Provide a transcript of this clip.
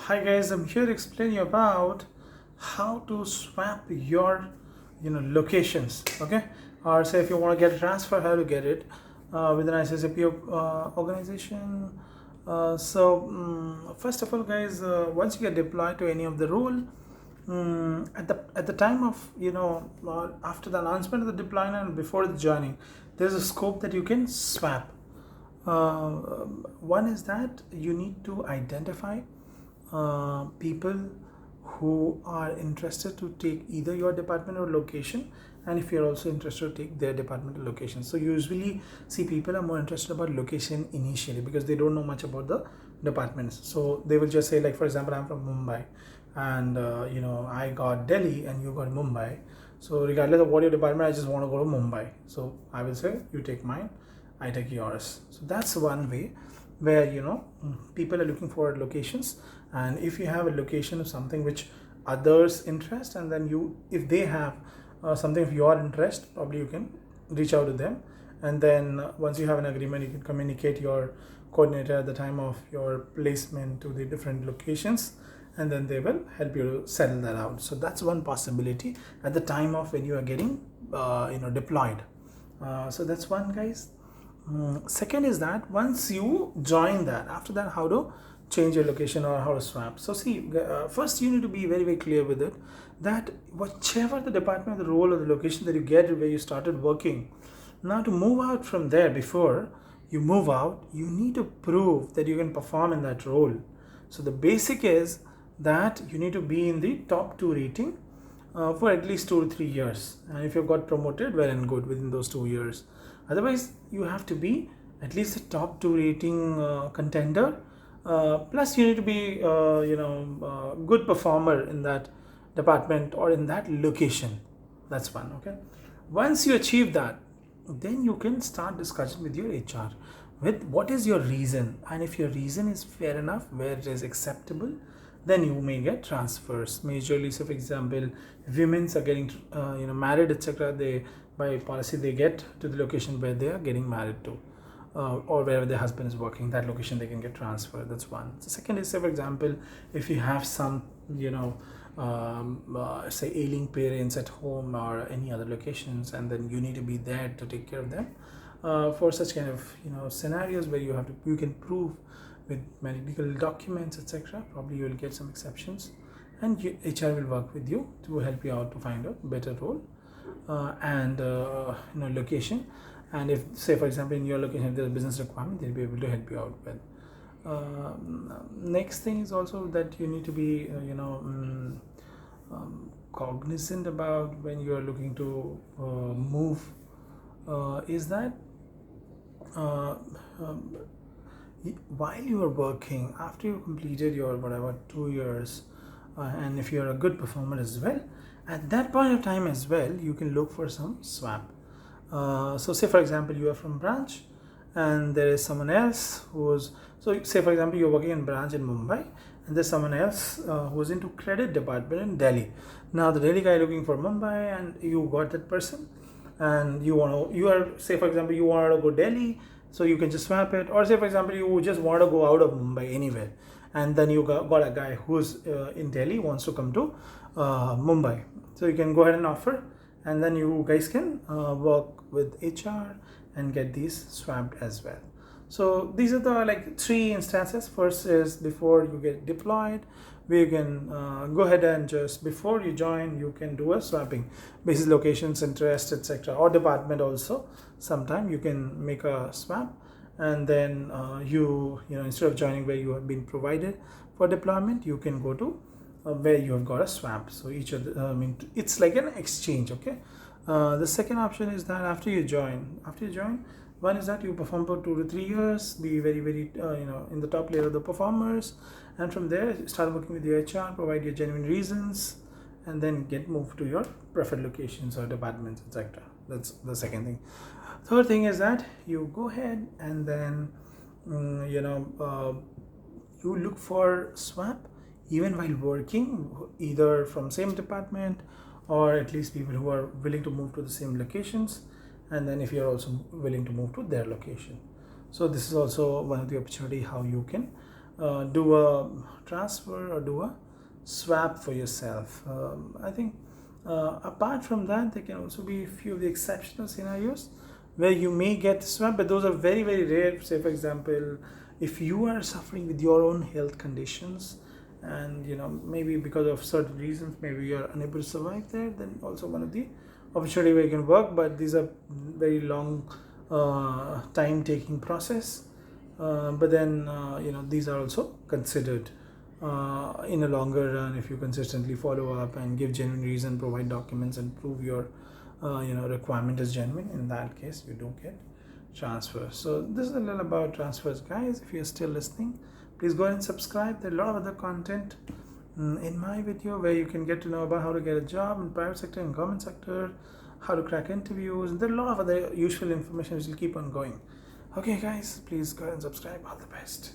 Hi guys, I'm here to explain you about how to swap your locations. Okay, or say if you want to get a transfer, how to get it with an ICICI PO organization. First of all, guys, once you get deployed to any of the role, at the time of after the announcement of the deployment and before the joining, there's a scope that you can swap. One is that you need to identify people who are interested to take either your department or location, and if you're also interested to take their department or location. So usually see people are more interested about location initially because they don't know much about the departments. So they will just say, like for example, I'm from Mumbai and I got Delhi and you got Mumbai. So regardless of what your department, I just want to go to Mumbai. So I will say you take mine, I take yours. So that's one way where people are looking for locations, and if you have a location of something which others interest, and then if they have something of your interest, probably you can reach out to them, and then once you have an agreement, you can communicate your coordinator at the time of your placement to the different locations, and then they will help you to settle that out. So that's one possibility at the time of when you are getting deployed. So that's one, guys. Second is that once you join that, after that, how to change your location or how to swap. So see, first you need to be very, very clear with it that whichever the department, the role or the location that you get where you started working, now to move out from there, before you move out, you need to prove that you can perform in that role. So the basic is that you need to be in the top 2 rating for at least 2 to 3 years, and if you got promoted, well and good within those 2 years. Otherwise you have to be at least a top 2 rating contender, plus you need to be good performer in that department or in that location. That's one. Okay, once you achieve that, then you can start discussion with your HR with what is your reason, and if your reason is fair enough, where it is acceptable, then you may get transfers majorly. So for example, if women's are getting married, etc., they by policy they get to the location where they are getting married to, or wherever their husband is working, that location they can get transferred. That's one. The second is, say for example, if you have some say ailing parents at home or any other locations, and then you need to be there to take care of them, for such kind of scenarios where you can prove with medical documents, etc., probably you will get some exceptions, and HR will work with you to help you out to find a better role and location. And if, say for example, in your location if there's a business requirement, they'll be able to help you out with. Next thing is also that you need to be cognizant about when you are looking to move, is that while you are working, after you completed your whatever 2 years, and if you're a good performer as well, at that point of time as well, you can look for some swap. So say for example, you are from branch and there is someone else who's, so say for example, you're working in branch in Mumbai and there's someone else who's into credit department in Delhi. Now the Delhi guy looking for Mumbai, and you got that person, and you are, say for example, you want to go Delhi, so you can just swap it. Or say for example, you just want to go out of Mumbai anywhere, and then you got a guy who's in Delhi wants to come to Mumbai, so you can go ahead and offer, and then you guys can work with HR and get these swapped as well. So these are the like 3 instances. First is before you get deployed, we can go ahead and just before you join, you can do a swapping basis locations, interest, etc., or department also. Sometime you can make a swap, and then instead of joining where you have been provided for deployment, you can go to where you have got a swap. So each of the, it's like an exchange. Okay. The second option is that after you join, one is that you perform for 2 to 3 years, be very, very in the top layer of the performers, and from there start working with your HR, provide your genuine reasons, and then get moved to your preferred locations or departments, etc. That's the second thing. Third thing is that you go ahead and then you look for swap even while working, either from same department or at least people who are willing to move to the same locations, and then if you're also willing to move to their location. So this is also one of the opportunity how you can do a transfer or do a swap for yourself. I think apart from that, there can also be a few of the exceptional scenarios where you may get swap, but those are very, very rare. Say for example, if you are suffering with your own health conditions, and maybe because of certain reasons maybe you're unable to survive there, then also one of the opportunity where you can work. But these are very long time taking process, but then these are also considered in a longer run if you consistently follow up and give genuine reason, provide documents, and prove your requirement is genuine. In that case, you do get transfer. So this is a little about transfers, guys. If you're still listening, please go ahead and subscribe. There are a lot of other content in my video where you can get to know about how to get a job in private sector and government sector, how to crack interviews, and there are a lot of other useful information which will keep on going. Okay guys, please go ahead and subscribe. All the best.